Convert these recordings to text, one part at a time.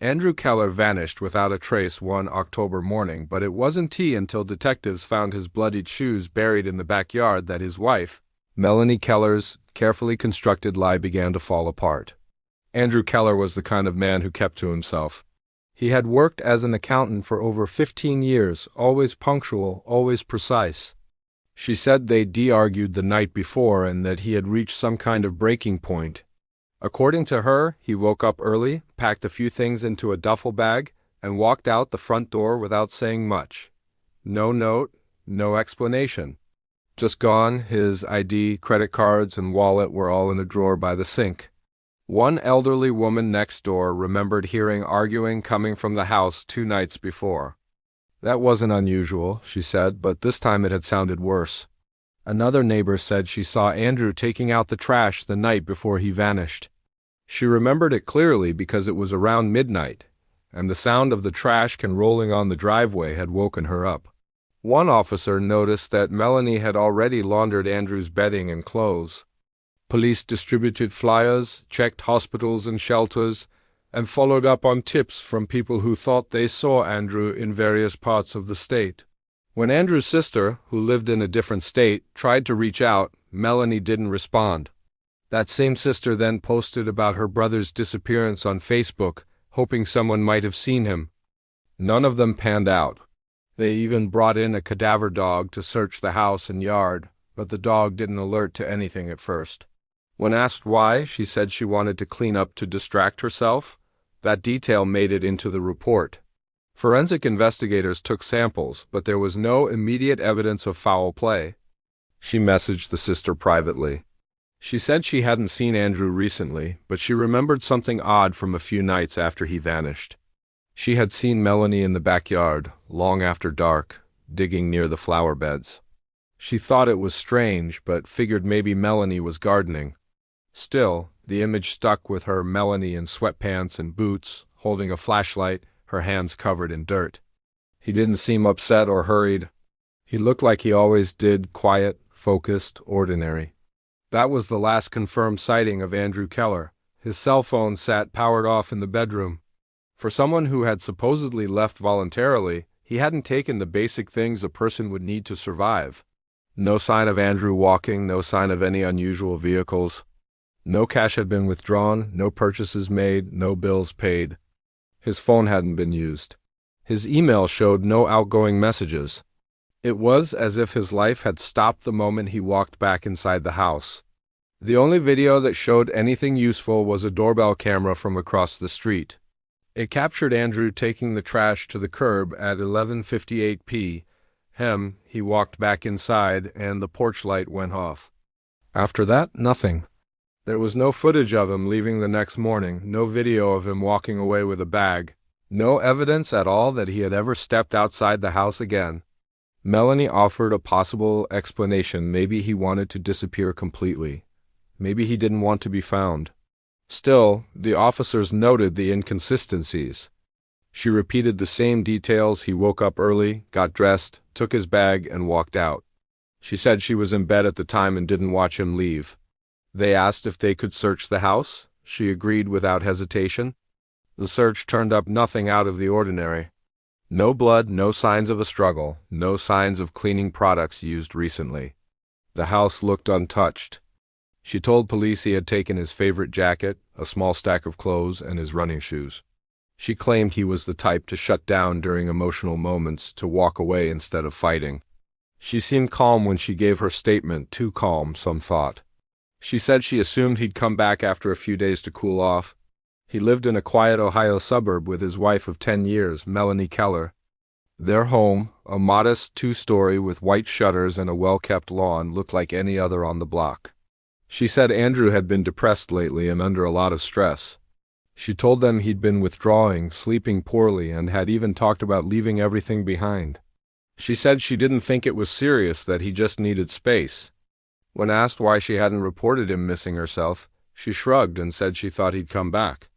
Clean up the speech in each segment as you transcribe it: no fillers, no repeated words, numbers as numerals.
Andrew Keller vanished without a trace one October morning, but it wasn't until detectives found his bloodied shoes buried in the backyard that his wife, Melanie Keller's carefully constructed lie began to fall apart. Andrew Keller was the kind of man who kept to himself. He had worked as an accountant for over 15 years, always punctual, always precise. She said they'd argued the night before and that he had reached some kind of breaking point. According to her, he woke up early, packed a few things into a duffel bag, and walked out the front door without saying much. No note, no explanation. Just gone. His ID, credit cards, and wallet were all in a drawer by the sink. One elderly woman next door remembered hearing arguing coming from the house 2 nights before. That wasn't unusual, she said, but this time it had sounded worse. Another neighbor said she saw Andrew taking out the trash the night before he vanished. She remembered it clearly because it was around midnight, and the sound of the trash can rolling on the driveway had woken her up. One officer noticed that Melanie had already laundered Andrew's bedding and clothes. Police distributed flyers, checked hospitals and shelters, and followed up on tips from people who thought they saw Andrew in various parts of the state. When Andrew's sister, who lived in a different state, tried to reach out, Melanie didn't respond. That same sister then posted about her brother's disappearance on Facebook, hoping someone might have seen him. None of them panned out. They even brought in a cadaver dog to search the house and yard, but the dog didn't alert to anything at first. When asked why, she said she wanted to clean up to distract herself. That detail made it into the report. Forensic investigators took samples, but there was no immediate evidence of foul play. She messaged the sister privately. She said she hadn't seen Andrew recently, but she remembered something odd from a few nights after he vanished. She had seen Melanie in the backyard, long after dark, digging near the flower beds. She thought it was strange, but figured maybe Melanie was gardening. Still, the image stuck with her, Melanie in sweatpants and boots, holding a flashlight, her hands covered in dirt. He didn't seem upset or hurried. He looked like he always did, quiet, focused, ordinary. That was the last confirmed sighting of Andrew Keller. His cell phone sat powered off in the bedroom. For someone who had supposedly left voluntarily, he hadn't taken the basic things a person would need to survive. No sign of Andrew walking, no sign of any unusual vehicles. No cash had been withdrawn, no purchases made, no bills paid. His phone hadn't been used. His email showed no outgoing messages. It was as if his life had stopped the moment he walked back inside the house. The only video that showed anything useful was a doorbell camera from across the street. It captured Andrew taking the trash to the curb at 11:58 p.m. He walked back inside and the porch light went off. After that, nothing. There was no footage of him leaving the next morning, no video of him walking away with a bag, no evidence at all that he had ever stepped outside the house again. Melanie offered a possible explanation. Maybe he wanted to disappear completely. Maybe he didn't want to be found. Still, the officers noted the inconsistencies. She repeated the same details. He woke up early, got dressed, took his bag, and walked out. She said she was in bed at the time and didn't watch him leave. They asked if they could search the house. She agreed without hesitation. The search turned up nothing out of the ordinary. No blood, no signs of a struggle, no signs of cleaning products used recently. The house looked untouched. She told police he had taken his favorite jacket, a small stack of clothes, and his running shoes. She claimed he was the type to shut down during emotional moments, to walk away instead of fighting. She seemed calm when she gave her statement, too calm, some thought. She said she assumed he'd come back after a few days to cool off. He lived in a quiet Ohio suburb with his wife of 10 years, Melanie Keller. Their home, a modest 2-story with white shutters and a well-kept lawn, looked like any other on the block. She said Andrew had been depressed lately and under a lot of stress. She told them he'd been withdrawing, sleeping poorly, and had even talked about leaving everything behind. She said she didn't think it was serious, that he just needed space. When asked why she hadn't reported him missing herself, she shrugged and said she thought he'd come back.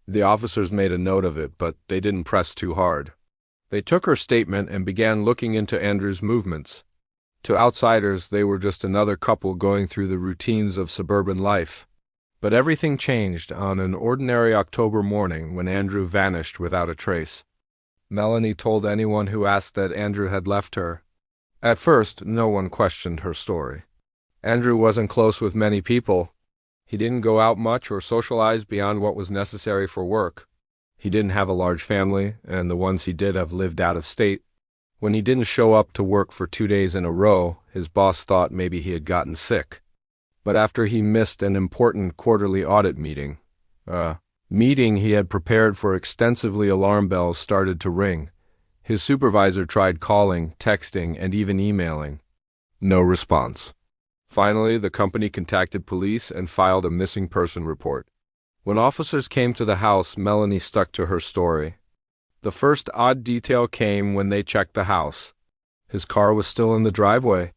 The officers made a note of it, but they didn't press too hard. They took her statement and began looking into Andrew's movements. To outsiders, they were just another couple going through the routines of suburban life. But everything changed on an ordinary October morning when Andrew vanished without a trace. Melanie told anyone who asked that Andrew had left her. At first, no one questioned her story. Andrew wasn't close with many people. He didn't go out much or socialize beyond what was necessary for work. He didn't have a large family, and the ones he did have lived out of state. When he didn't show up to work for 2 days in a row, his boss thought maybe he had gotten sick. But after he missed an important quarterly audit meeting he had prepared for extensively, alarm bells started to ring. His supervisor tried calling, texting, and even emailing. No response. Finally, the company contacted police and filed a missing person report. When officers came to the house, Melanie stuck to her story. The first odd detail came when they checked the house. His car was still in the driveway.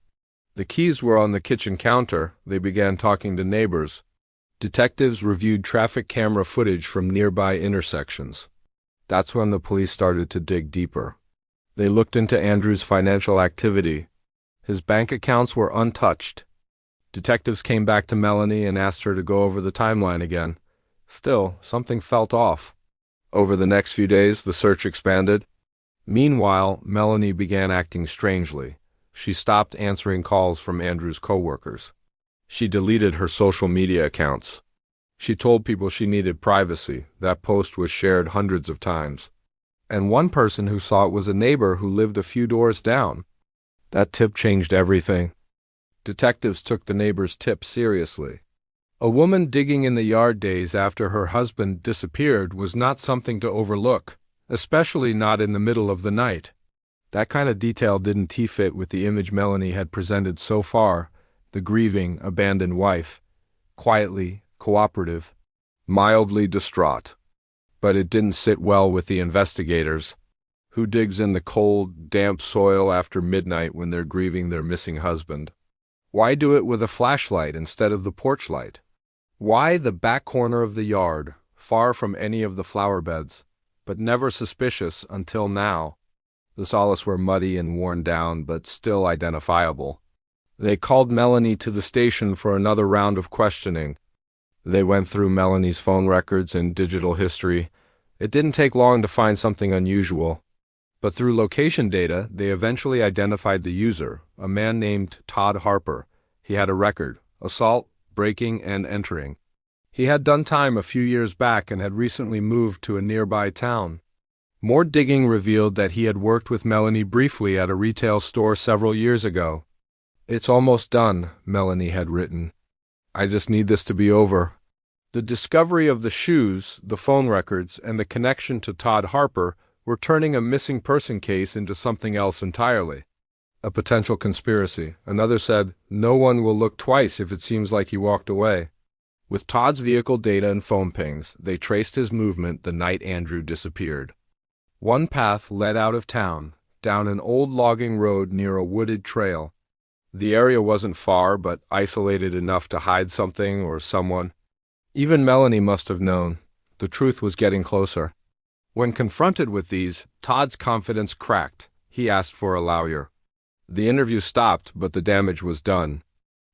The keys were on the kitchen counter. They began talking to neighbors. Detectives reviewed traffic camera footage from nearby intersections. That's when the police started to dig deeper. They looked into Andrew's financial activity. His bank accounts were untouched. Detectives came back to Melanie and asked her to go over the timeline again. Still, something felt off. Over the next few days, the search expanded. Meanwhile, Melanie began acting strangely. She stopped answering calls from Andrew's coworkers. She deleted her social media accounts. She told people she needed privacy. That post was shared hundreds of times. And one person who saw it was a neighbor who lived a few doors down. That tip changed everything. Detectives took the neighbor's tip seriously. A woman digging in the yard days after her husband disappeared was not something to overlook, especially not in the middle of the night. That kind of detail didn't fit with the image Melanie had presented so far. The grieving, abandoned wife, quietly cooperative, mildly distraught. But it didn't sit well with the investigators. Who digs in the cold, damp soil after midnight when they're grieving their missing husband? Why do it with a flashlight instead of the porch light? Why the back corner of the yard, far from any of the flower beds, but never suspicious until now? The solace were muddy and worn down, but still identifiable. They called Melanie to the station for another round of questioning. They went through Melanie's phone records and digital history. It didn't take long to find something unusual. But through location data, they eventually identified the user, a man named Todd Harper. He had a record: assault, breaking, and entering. He had done time a few years back and had recently moved to a nearby town. More digging revealed that he had worked with Melanie briefly at a retail store several years ago. "It's almost done," Melanie had written. "I just need this to be over." The discovery of the shoes, the phone records, and the connection to Todd Harper were turning a missing person case into something else entirely. A potential conspiracy. Another said, "No one will look twice if it seems like he walked away." With Todd's vehicle data and phone pings, they traced his movement the night Andrew disappeared. One path led out of town, down an old logging road near a wooded trail. The area wasn't far, but isolated enough to hide something or someone. Even Melanie must have known. The truth was getting closer. When confronted with these, Todd's confidence cracked. He asked for a lawyer. The interview stopped, but the damage was done.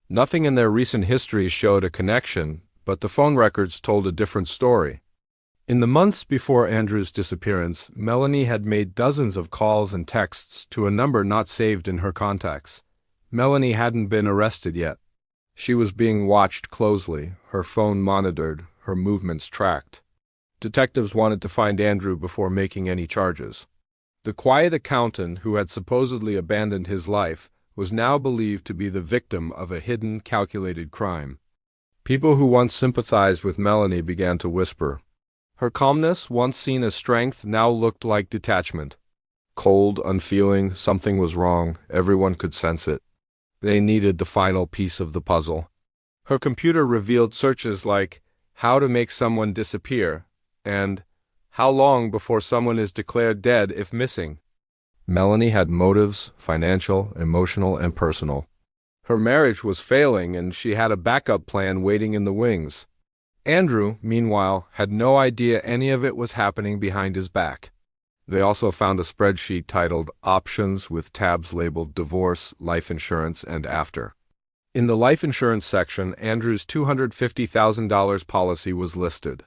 Nothing in their recent history showed a connection, but the phone records told a different story. In the months before Andrew's disappearance, Melanie had made dozens of calls and texts to a number not saved in her contacts. Melanie hadn't been arrested yet. She was being watched closely, her phone monitored, her movements tracked. Detectives wanted to find Andrew before making any charges. The quiet accountant who had supposedly abandoned his life was now believed to be the victim of a hidden, calculated crime. People who once sympathized with Melanie began to whisper. Her calmness, once seen as strength, now looked like detachment. Cold, unfeeling, something was wrong. Everyone could sense it. They needed the final piece of the puzzle. Her computer revealed searches like, "How to make someone disappear," and "How long before someone is declared dead if missing?" Melanie had motives, financial, emotional, and personal. Her marriage was failing, and she had a backup plan waiting in the wings. Andrew, meanwhile, had no idea any of it was happening behind his back. They also found a spreadsheet titled Options with tabs labeled Divorce, Life Insurance, and After. In the life insurance section, Andrew's $250,000 policy was listed.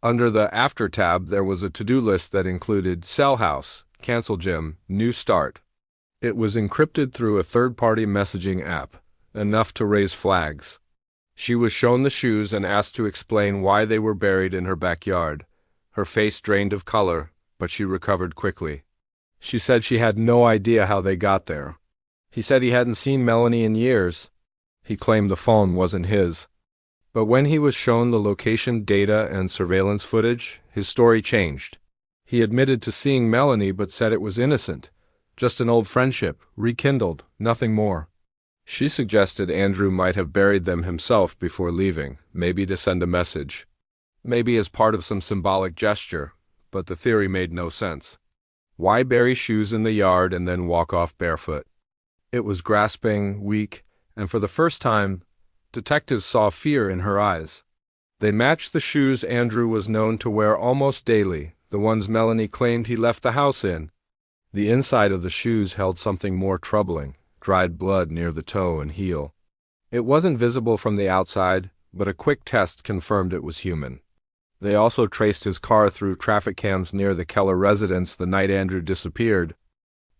Under the After tab, there was a to-do list that included sell house, cancel gym, new start. It was encrypted through a third-party messaging app, enough to raise flags. She was shown the shoes and asked to explain why they were buried in her backyard. Her face drained of color, but she recovered quickly. She said she had no idea how they got there. He said he hadn't seen Melanie in years. He claimed the phone wasn't his. But when he was shown the location data and surveillance footage, his story changed. He admitted to seeing Melanie but said it was innocent. Just an old friendship, rekindled, nothing more. She suggested Andrew might have buried them himself before leaving, maybe to send a message. Maybe as part of some symbolic gesture, but the theory made no sense. Why bury shoes in the yard and then walk off barefoot? It was grasping, weak, and for the first time, detectives saw fear in her eyes. They matched the shoes Andrew was known to wear almost daily, the ones Melanie claimed he left the house in. The inside of the shoes held something more troubling, dried blood near the toe and heel. It wasn't visible from the outside, but a quick test confirmed it was human. They also traced his car through traffic cams near the Keller residence the night Andrew disappeared.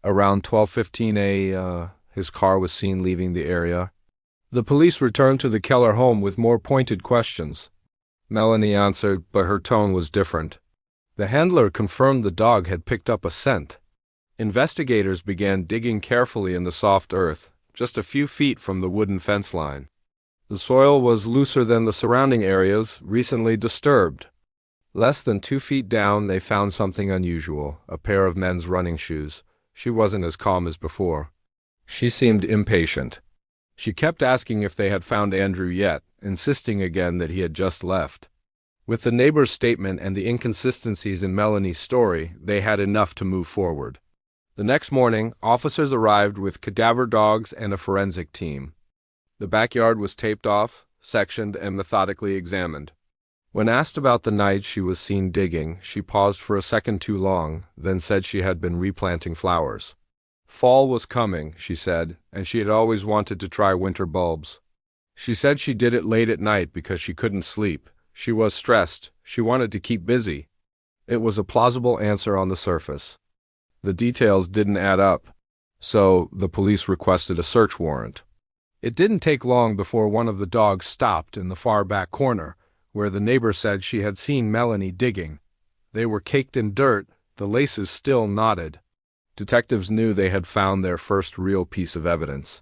Around 12:15 his car was seen leaving the area. The police returned to the Keller home with more pointed questions. Melanie answered, but her tone was different. The handler confirmed the dog had picked up a scent. Investigators began digging carefully in the soft earth, just a few feet from the wooden fence line. The soil was looser than the surrounding areas, recently disturbed. Less than 2 feet down, they found something unusual, a pair of men's running shoes. She wasn't as calm as before. She seemed impatient. She kept asking if they had found Andrew yet, insisting again that he had just left. With the neighbor's statement and the inconsistencies in Melanie's story, they had enough to move forward. The next morning, officers arrived with cadaver dogs and a forensic team. The backyard was taped off, sectioned, and methodically examined. When asked about the night she was seen digging, she paused for a second too long, then said she had been replanting flowers. Fall was coming, she said, and she had always wanted to try winter bulbs. She said she did it late at night because she couldn't sleep. She was stressed. She wanted to keep busy. It was a plausible answer on the surface. The details didn't add up, so the police requested a search warrant. It didn't take long before one of the dogs stopped in the far back corner, where the neighbor said she had seen Melanie digging. They were caked in dirt, the laces still knotted. Detectives knew they had found their first real piece of evidence.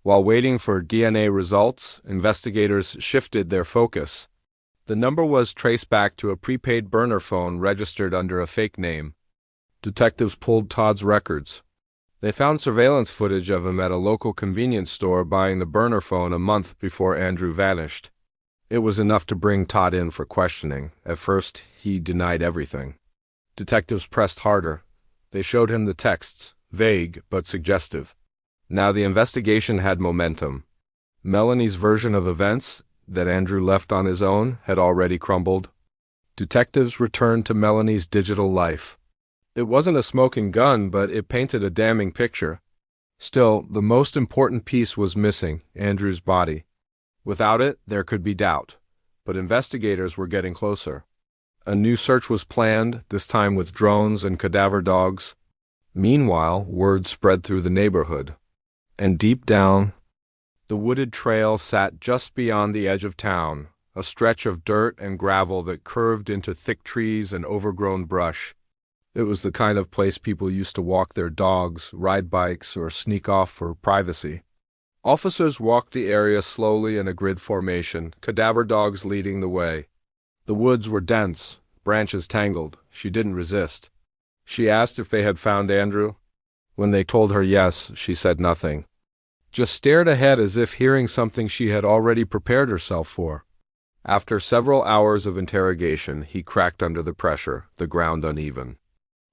While waiting for DNA results, investigators shifted their focus. The number was traced back to a prepaid burner phone registered under a fake name. Detectives pulled Todd's records. They found surveillance footage of him at a local convenience store buying the burner phone a month before Andrew vanished. It was enough to bring Todd in for questioning. At first, he denied everything. Detectives pressed harder. They showed him the texts, vague but suggestive. Now the investigation had momentum. Melanie's version of events, that Andrew left on his own, had already crumbled. Detectives returned to Melanie's digital life. It wasn't a smoking gun, but it painted a damning picture. Still, the most important piece was missing, Andrew's body. Without it, there could be doubt. But investigators were getting closer. A new search was planned, this time with drones and cadaver dogs. Meanwhile, word spread through the neighborhood. And deep down, the wooded trail sat just beyond the edge of town, a stretch of dirt and gravel that curved into thick trees and overgrown brush. It was the kind of place people used to walk their dogs, ride bikes, or sneak off for privacy. Officers walked the area slowly in a grid formation, cadaver dogs leading the way. The woods were dense, branches tangled. She didn't resist. She asked if they had found Andrew. When they told her yes, she said nothing. Just stared ahead as if hearing something she had already prepared herself for. After several hours of interrogation, he cracked under the pressure, the ground uneven.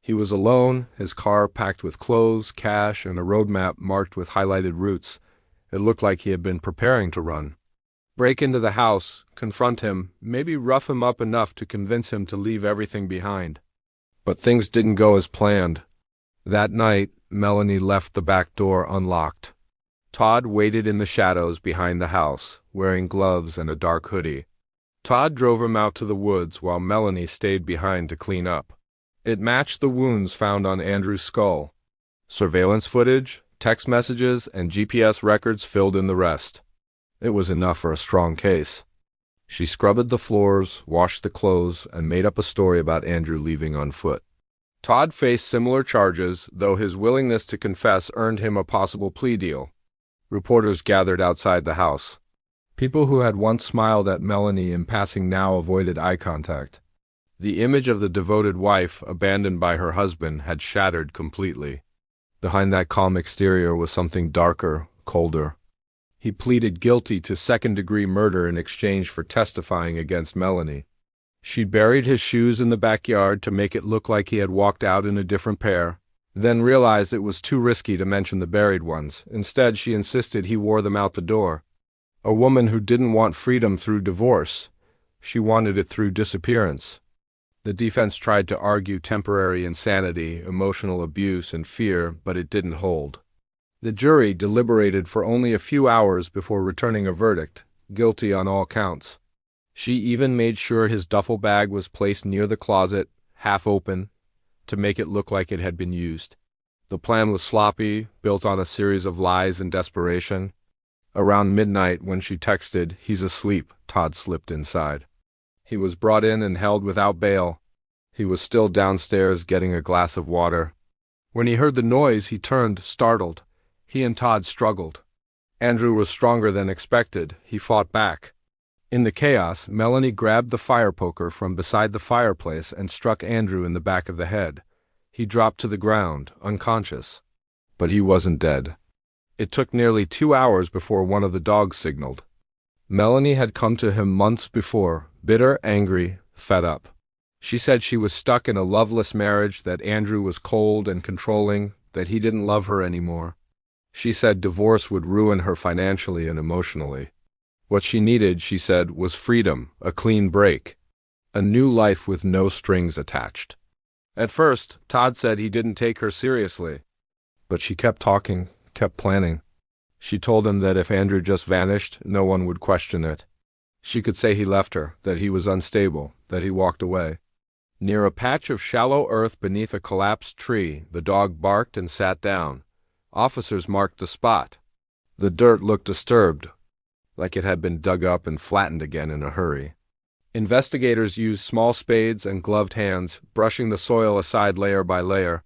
He was alone, his car packed with clothes, cash, and a road map marked with highlighted routes. It looked like he had been preparing to run. Break into the house, confront him, maybe rough him up enough to convince him to leave everything behind. But things didn't go as planned. That night, Melanie left the back door unlocked. Todd waited in the shadows behind the house, wearing gloves and a dark hoodie. Todd drove him out to the woods while Melanie stayed behind to clean up. It matched the wounds found on Andrew's skull. Surveillance footage, text messages, and GPS records filled in the rest. It was enough for a strong case. She scrubbed the floors, washed the clothes, and made up a story about Andrew leaving on foot. Todd faced similar charges, though his willingness to confess earned him a possible plea deal. Reporters gathered outside the house. People who had once smiled at Melanie in passing now avoided eye contact. The image of the devoted wife, abandoned by her husband, had shattered completely. Behind that calm exterior was something darker, colder. He pleaded guilty to second-degree murder in exchange for testifying against Melanie. She buried his shoes in the backyard to make it look like he had walked out in a different pair, then realized it was too risky to mention the buried ones. Instead, she insisted he wore them out the door. A woman who didn't want freedom through divorce. She wanted it through disappearance. The defense tried to argue temporary insanity, emotional abuse, and fear, but it didn't hold. The jury deliberated for only a few hours before returning a verdict, guilty on all counts. She even made sure his duffel bag was placed near the closet, half open, to make it look like it had been used. The plan was sloppy, built on a series of lies and desperation. Around midnight, when she texted, "He's asleep," Todd slipped inside. He was brought in and held without bail. He was still downstairs getting a glass of water. When he heard the noise, he turned, startled. He and Todd struggled. Andrew was stronger than expected. He fought back. In the chaos, Melanie grabbed the fire poker from beside the fireplace and struck Andrew in the back of the head. He dropped to the ground, unconscious. But he wasn't dead. It took nearly 2 hours before one of the dogs signaled. Melanie had come to him months before, bitter, angry, fed up. She said she was stuck in a loveless marriage, that Andrew was cold and controlling, that he didn't love her anymore. She said divorce would ruin her financially and emotionally. What she needed, she said, was freedom, a clean break, a new life with no strings attached. At first, Todd said he didn't take her seriously. But she kept talking, kept planning. She told him that if Andrew just vanished, no one would question it. She could say he left her, that he was unstable, that he walked away. Near a patch of shallow earth beneath a collapsed tree, the dog barked and sat down. Officers marked the spot. The dirt looked disturbed, like it had been dug up and flattened again in a hurry. Investigators used small spades and gloved hands, brushing the soil aside layer by layer.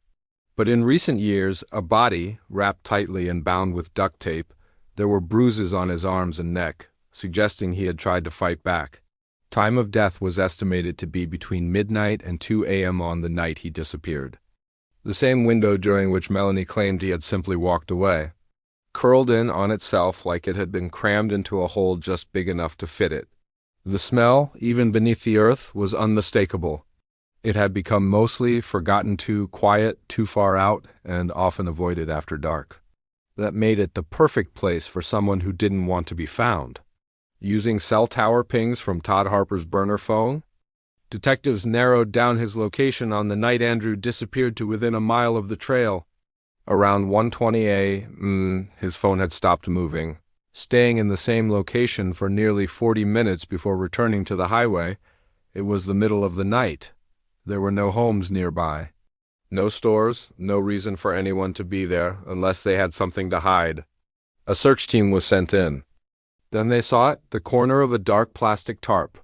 But in recent years, a body, wrapped tightly and bound with duct tape, there were bruises on his arms and neck, suggesting he had tried to fight back. Time of death was estimated to be between midnight and 2 a.m. on the night he disappeared. The same window during which Melanie claimed he had simply walked away, curled in on itself like it had been crammed into a hole just big enough to fit it. The smell, even beneath the earth, was unmistakable. It had become mostly forgotten, too quiet, too far out, and often avoided after dark. That made it the perfect place for someone who didn't want to be found. Using cell tower pings from Todd Harper's burner phone, detectives narrowed down his location on the night Andrew disappeared to within a mile of the trail. Around 1:20 a.m., his phone had stopped moving, staying in the same location for nearly 40 minutes before returning to the highway. It was the middle of the night. There were no homes nearby. No stores, no reason for anyone to be there unless they had something to hide. A search team was sent in. Then they saw it, the corner of a dark plastic tarp.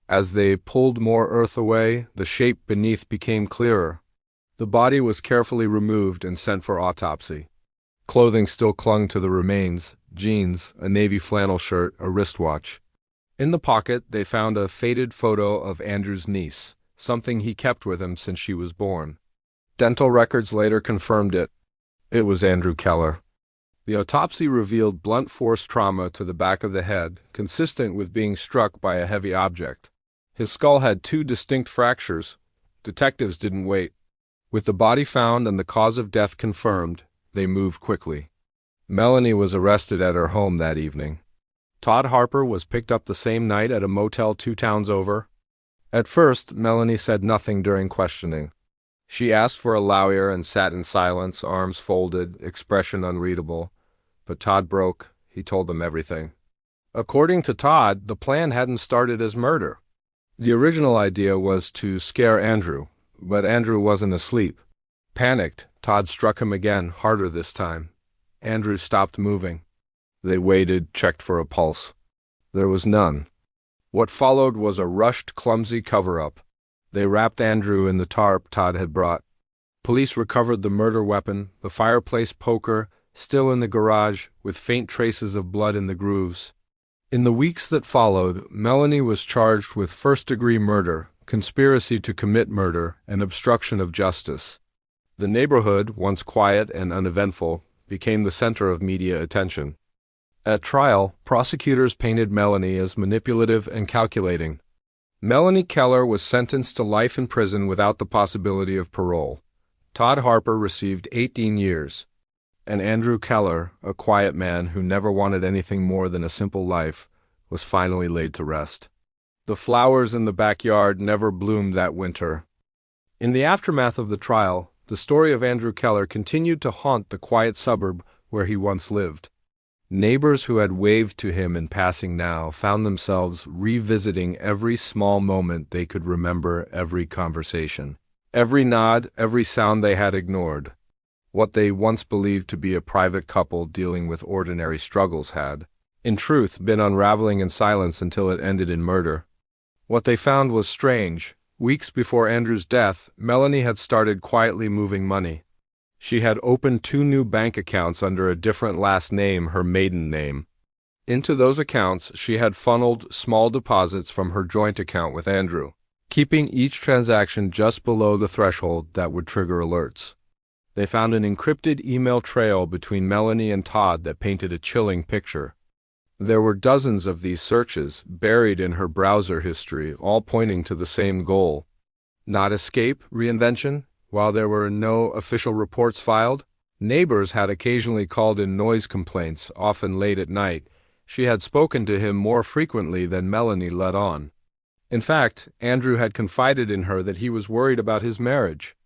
As they pulled more earth away, the shape beneath became clearer. The body was carefully removed and sent for autopsy. Clothing still clung to the remains: jeans, a navy flannel shirt, a wristwatch. In the pocket, they found a faded photo of Andrew's niece, something he kept with him since she was born. Dental records later confirmed it. It was Andrew Keller. The autopsy revealed blunt force trauma to the back of the head, consistent with being struck by a heavy object. His skull had 2 distinct fractures. Detectives didn't wait. With the body found and the cause of death confirmed, they moved quickly. Melanie was arrested at her home that evening. Todd Harper was picked up the same night at a motel 2 towns over. At first, Melanie said nothing during questioning. She asked for a lawyer and sat in silence, arms folded, expression unreadable. but Todd broke. He told them everything. According to Todd, the plan hadn't started as murder. The original idea was to scare Andrew, but Andrew wasn't asleep. Panicked, Todd struck him again, harder this time. Andrew stopped moving. They waited, checked for a pulse. There was none. What followed was a rushed, clumsy cover-up. They wrapped Andrew in the tarp Todd had brought. Police recovered the murder weapon, the fireplace poker, still in the garage, with faint traces of blood in the grooves. In the weeks that followed, Melanie was charged with first-degree murder, conspiracy to commit murder, and obstruction of justice. The neighborhood, once quiet and uneventful, became the center of media attention. At trial, prosecutors painted Melanie as manipulative and calculating. Melanie Keller was sentenced to life in prison without the possibility of parole. Todd Harper received 18 years. And Andrew Keller, a quiet man who never wanted anything more than a simple life, was finally laid to rest. The flowers in the backyard never bloomed that winter. In the aftermath of the trial, the story of Andrew Keller continued to haunt the quiet suburb where he once lived. Neighbors who had waved to him in passing now found themselves revisiting every small moment they could remember, every conversation, every nod, every sound they had ignored. What they once believed to be a private couple dealing with ordinary struggles had, in truth, been unraveling in silence until it ended in murder. What they found was strange. Weeks before Andrew's death, Melanie had started quietly moving money. She had opened 2 new bank accounts under a different last name, her maiden name. Into those accounts, she had funneled small deposits from her joint account with Andrew, keeping each transaction just below the threshold that would trigger alerts. They found an encrypted email trail between Melanie and Todd that painted a chilling picture. There were dozens of these searches buried in her browser history, all pointing to the same goal. Not escape, reinvention. While there were no official reports filed, neighbors had occasionally called in noise complaints, often late at night. She had spoken to him more frequently than Melanie let on. In fact, Andrew had confided in her that he was worried about his marriage.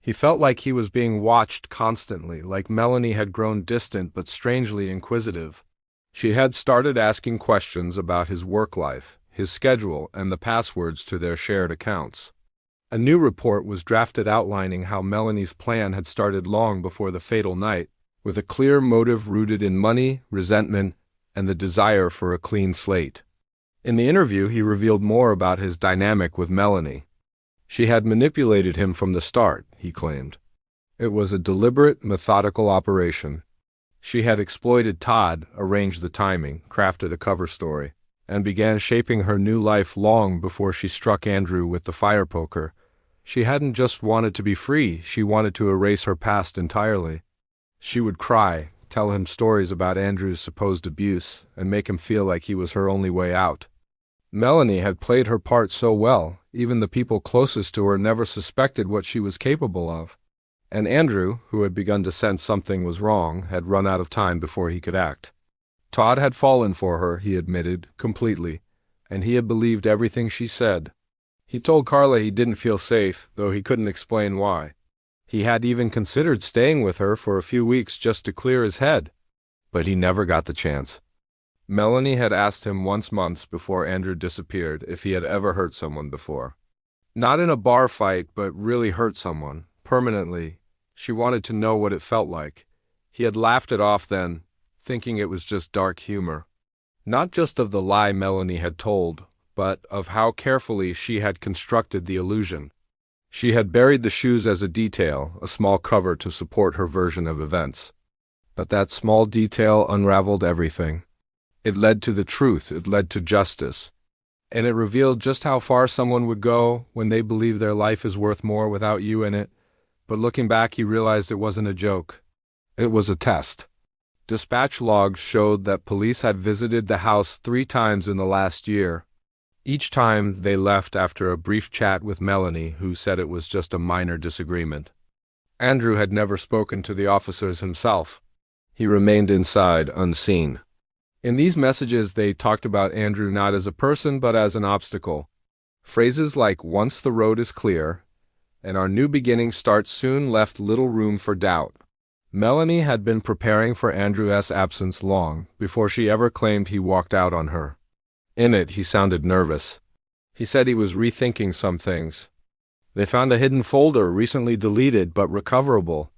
He felt like he was being watched constantly, like Melanie had grown distant but strangely inquisitive. She had started asking questions about his work life, his schedule, and the passwords to their shared accounts. A new report was drafted outlining how Melanie's plan had started long before the fatal night, with a clear motive rooted in money, resentment, and the desire for a clean slate. In the interview, he revealed more about his dynamic with Melanie. She had manipulated him from the start, he claimed. It was a deliberate, methodical operation. She had exploited Todd, arranged the timing, crafted a cover story, and began shaping her new life long before she struck Andrew with the fire poker. She hadn't just wanted to be free, she wanted to erase her past entirely. She would cry, tell him stories about Andrew's supposed abuse, and make him feel like he was her only way out. Melanie had played her part so well, even the people closest to her never suspected what she was capable of. And Andrew, who had begun to sense something was wrong, had run out of time before he could act. Todd had fallen for her, he admitted, completely, and he had believed everything she said. He told Carla he didn't feel safe, though he couldn't explain why. He had even considered staying with her for a few weeks just to clear his head, but he never got the chance. Melanie had asked him once months before Andrew disappeared if he had ever hurt someone before. Not in a bar fight, but really hurt someone, permanently. She wanted to know what it felt like. He had laughed it off then, thinking it was just dark humor. Not just of the lie Melanie had told, but of how carefully she had constructed the illusion. She had buried the shoes as a detail, a small cover to support her version of events. But that small detail unraveled everything. It led to the truth, it led to justice. And it revealed just how far someone would go when they believe their life is worth more without you in it. But looking back, he realized it wasn't a joke. It was a test. Dispatch logs showed that police had visited the house 3 times in the last year. Each time they left after a brief chat with Melanie, who said it was just a minor disagreement. Andrew had never spoken to the officers himself. He remained inside, unseen. In these messages, they talked about Andrew not as a person, but as an obstacle. Phrases like, "Once the road is clear," and "Our new beginning starts soon," left little room for doubt. Melanie had been preparing for Andrew's absence long before she ever claimed he walked out on her. In it, he sounded nervous. He said he was rethinking some things. They found a hidden folder recently deleted but recoverable.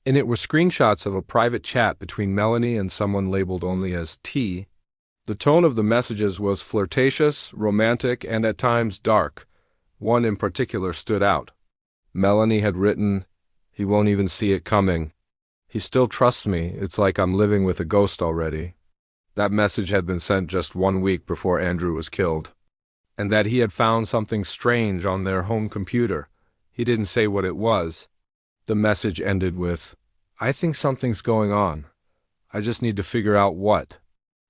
In it were screenshots of a private chat between Melanie and someone labeled only as T. The tone of the messages was flirtatious, romantic, and at times dark. One in particular stood out. Melanie had written, "He won't even see it coming. He still trusts me. It's like I'm living with a ghost already." That message had been sent just 1 week before Andrew was killed. And that he had found something strange on their home computer. He didn't say what it was. The message ended with, "I think something's going on. I just need to figure out what."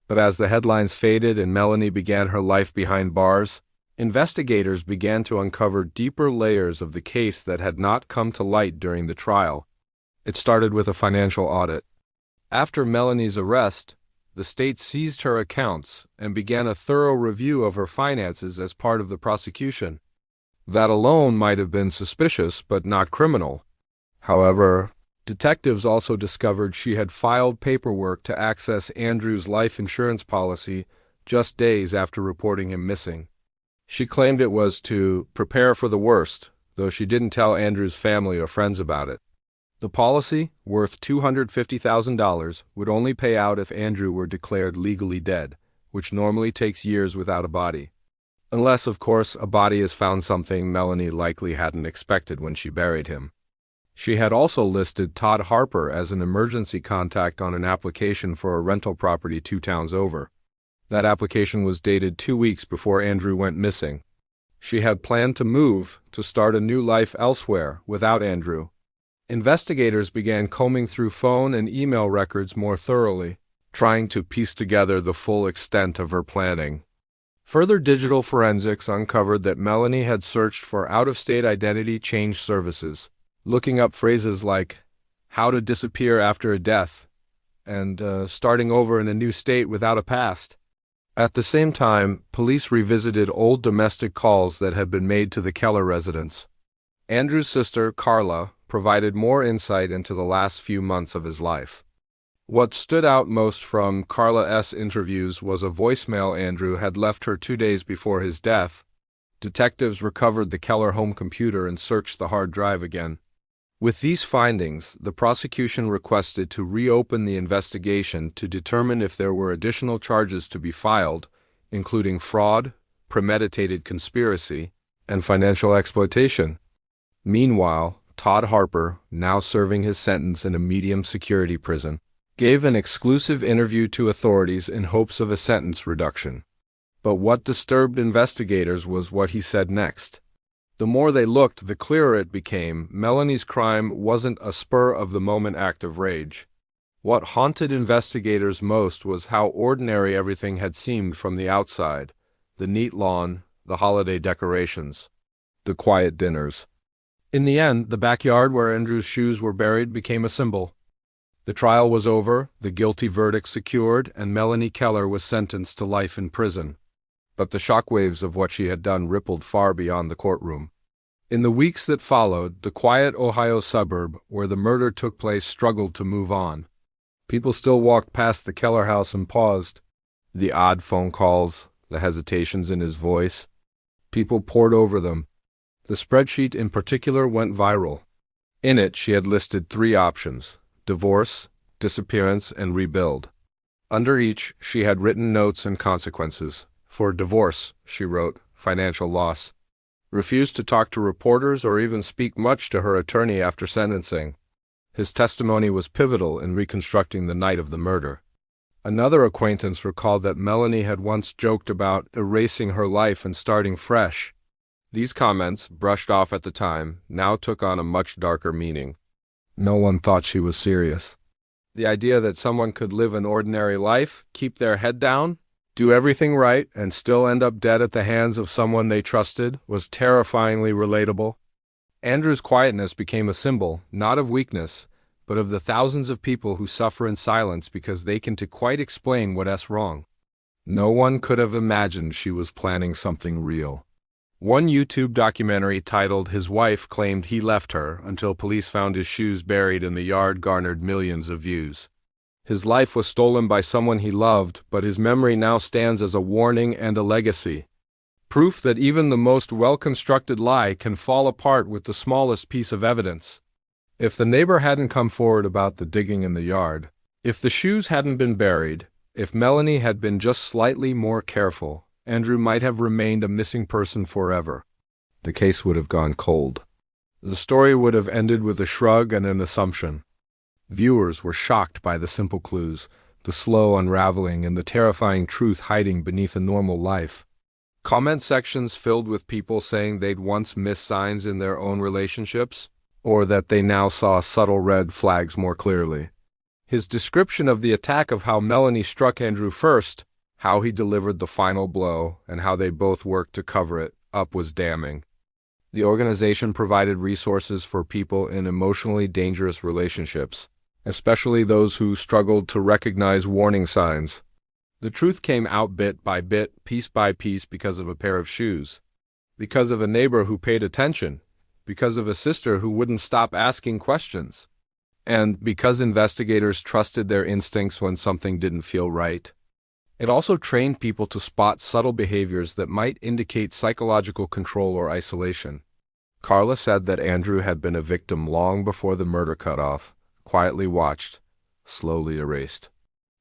But as the headlines faded and Melanie began her life behind bars, investigators began to uncover deeper layers of the case that had not come to light during the trial. It started with a financial audit. After Melanie's arrest, the state seized her accounts and began a thorough review of her finances as part of the prosecution. That alone might have been suspicious, but not criminal. However, detectives also discovered she had filed paperwork to access Andrew's life insurance policy just days after reporting him missing. She claimed it was to prepare for the worst, though she didn't tell Andrew's family or friends about it. The policy, worth $250,000, would only pay out if Andrew were declared legally dead, which normally takes years without a body. Unless, of course, a body has found something Melanie likely hadn't expected when she buried him. She had also listed Todd Harper as an emergency contact on an application for a rental property 2 towns over. That application was dated 2 weeks before Andrew went missing. She had planned to move to start a new life elsewhere without Andrew. Investigators began combing through phone and email records more thoroughly, trying to piece together the full extent of her planning. Further digital forensics uncovered that Melanie had searched for out-of-state identity change services, looking up phrases like, "how to disappear after a death," and starting over in a new state without a past. At the same time, police revisited old domestic calls that had been made to the Keller residence. Andrew's sister, Carla, provided more insight into the last few months of his life. What stood out most from Carla's interviews was a voicemail Andrew had left her 2 days before his death. Detectives recovered the Keller home computer and searched the hard drive again. With these findings, the prosecution requested to reopen the investigation to determine if there were additional charges to be filed, including fraud, premeditated conspiracy, and financial exploitation. Meanwhile, Todd Harper, now serving his sentence in a medium security prison, gave an exclusive interview to authorities in hopes of a sentence reduction. But what disturbed investigators was what he said next. The more they looked, the clearer it became Melanie's crime wasn't a spur-of-the-moment act of rage. What haunted investigators most was how ordinary everything had seemed from the outside: the neat lawn, the holiday decorations, the quiet dinners. In the end, the backyard where Andrew's shoes were buried became a symbol. The trial was over, the guilty verdict secured, and Melanie Keller was sentenced to life in prison. But the shockwaves of what she had done rippled far beyond the courtroom. In the weeks that followed, the quiet Ohio suburb where the murder took place struggled to move on. People still walked past the Keller house and paused. The odd phone calls, the hesitations in his voice. People pored over them. The spreadsheet in particular went viral. In it, she had listed 3 options: divorce, disappearance, and rebuild. Under each, she had written notes and consequences. For divorce, she wrote, financial loss. Refused to talk to reporters or even speak much to her attorney after sentencing. His testimony was pivotal in reconstructing the night of the murder. Another acquaintance recalled that Melanie had once joked about erasing her life and starting fresh. These comments, brushed off at the time, now took on a much darker meaning. No one thought she was serious. The idea that someone could live an ordinary life, keep their head down, do everything right, and still end up dead at the hands of someone they trusted was terrifyingly relatable. Andrew's quietness became a symbol, not of weakness, but of the thousands of people who suffer in silence because they can't quite explain what's wrong. No one could have imagined she was planning something real. One YouTube documentary titled "His Wife Claimed He Left Her Until Police Found His Shoes Buried in the Yard" garnered millions of views. His life was stolen by someone he loved, but his memory now stands as a warning and a legacy. Proof that even the most well-constructed lie can fall apart with the smallest piece of evidence. If the neighbor hadn't come forward about the digging in the yard, if the shoes hadn't been buried, if Melanie had been just slightly more careful, Andrew might have remained a missing person forever. The case would have gone cold. The story would have ended with a shrug and an assumption. Viewers were shocked by the simple clues, the slow unraveling, and the terrifying truth hiding beneath a normal life. Comment sections filled with people saying they'd once missed signs in their own relationships, or that they now saw subtle red flags more clearly. His description of the attack, of how Melanie struck Andrew first, how he delivered the final blow, and how they both worked to cover it up was damning. The organization provided resources for people in emotionally dangerous relationships, especially those who struggled to recognize warning signs. The truth came out bit by bit, piece by piece, because of a pair of shoes, because of a neighbor who paid attention, because of a sister who wouldn't stop asking questions, and because investigators trusted their instincts when something didn't feel right. It also trained people to spot subtle behaviors that might indicate psychological control or isolation. Carla said that Andrew had been a victim long before the murder cut off, quietly watched, slowly erased.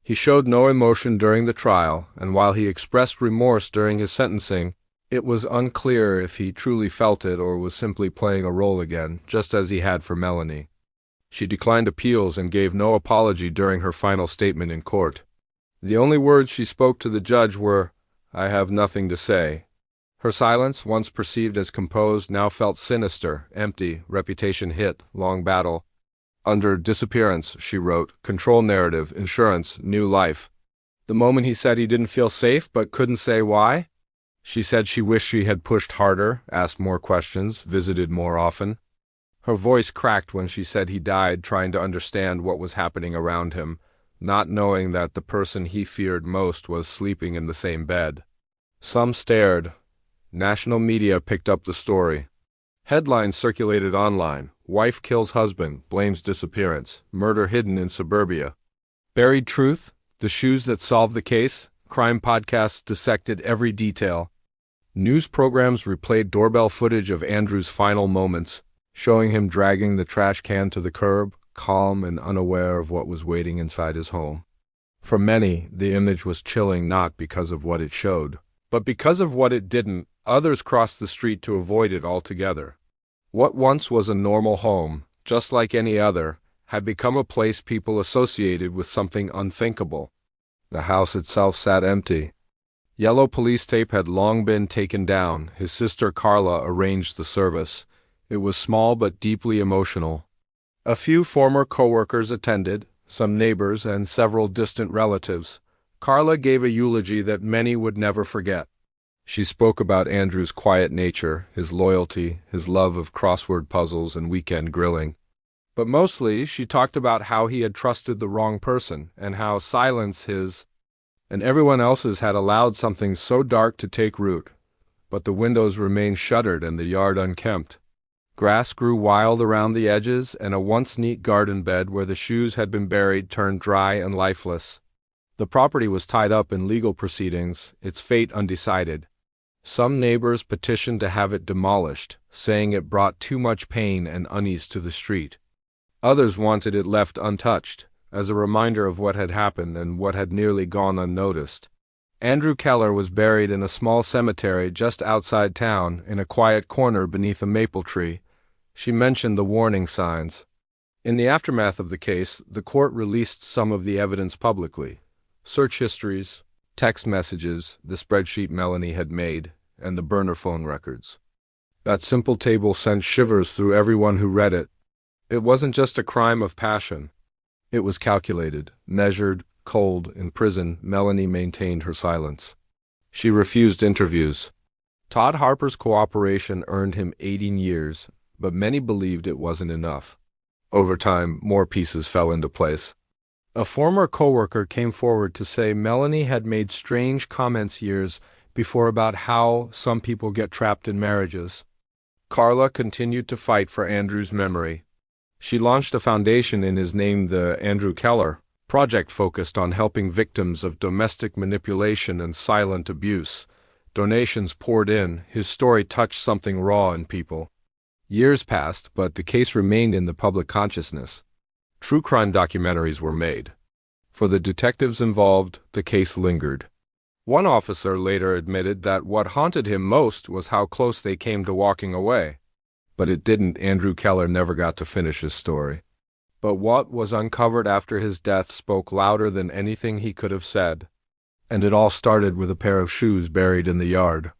He showed no emotion during the trial, and while he expressed remorse during his sentencing, it was unclear if he truly felt it or was simply playing a role again, just as he had for Melanie. She declined appeals and gave no apology during her final statement in court. The only words she spoke to the judge were, "I have nothing to say." Her silence, once perceived as composed, now felt sinister, empty, reputation hit, long battle. Under disappearance, she wrote, control narrative, insurance, new life. The moment he said he didn't feel safe but couldn't say why, she said she wished she had pushed harder, asked more questions, visited more often. Her voice cracked when she said he died trying to understand what was happening around him, not knowing that the person he feared most was sleeping in the same bed. Some stared. National media picked up the story. Headlines circulated online. Wife kills husband, blames disappearance, murder hidden in suburbia. Buried truth, the shoes that solved the case, crime podcasts dissected every detail. News programs replayed doorbell footage of Andrew's final moments, showing him dragging the trash can to the curb, calm and unaware of what was waiting inside his home. For many, the image was chilling not because of what it showed, but because of what it didn't. Others crossed the street to avoid it altogether. What once was a normal home, just like any other, had become a place people associated with something unthinkable. The house itself sat empty. Yellow police tape had long been taken down. His sister Carla arranged the service. It was small but deeply emotional. A few former co-workers attended, some neighbors and several distant relatives. Carla gave a eulogy that many would never forget. She spoke about Andrew's quiet nature, his loyalty, his love of crossword puzzles and weekend grilling. But mostly, she talked about how he had trusted the wrong person, and how silence his and everyone else's had allowed something so dark to take root. But the windows remained shuttered and the yard unkempt. Grass grew wild around the edges, and a once neat garden bed where the shoes had been buried turned dry and lifeless. The property was tied up in legal proceedings, its fate undecided. Some neighbors petitioned to have it demolished, saying it brought too much pain and unease to the street. Others wanted it left untouched, as a reminder of what had happened and what had nearly gone unnoticed. Andrew Keller was buried in a small cemetery just outside town, in a quiet corner beneath a maple tree. She mentioned the warning signs. In the aftermath of the case, the court released some of the evidence publicly. Search histories, text messages, the spreadsheet Melanie had made, and the burner phone records. That simple table sent shivers through everyone who read it. It wasn't just a crime of passion. It was calculated, measured, cold. In prison, Melanie maintained her silence. She refused interviews. Todd Harper's cooperation earned him 18 years, but many believed it wasn't enough. Over time, more pieces fell into place. A former coworker came forward to say Melanie had made strange comments years before about how some people get trapped in marriages. Carla continued to fight for Andrew's memory. She launched a foundation in his name, the Andrew Keller Project, focused on helping victims of domestic manipulation and silent abuse. Donations poured in. His story touched something raw in people. Years passed, but the case remained in the public consciousness. True crime documentaries were made. For the detectives involved, the case lingered. One officer later admitted that what haunted him most was how close they came to walking away. But it didn't. Andrew Keller never got to finish his story. But what was uncovered after his death spoke louder than anything he could have said. And it all started with a pair of shoes buried in the yard.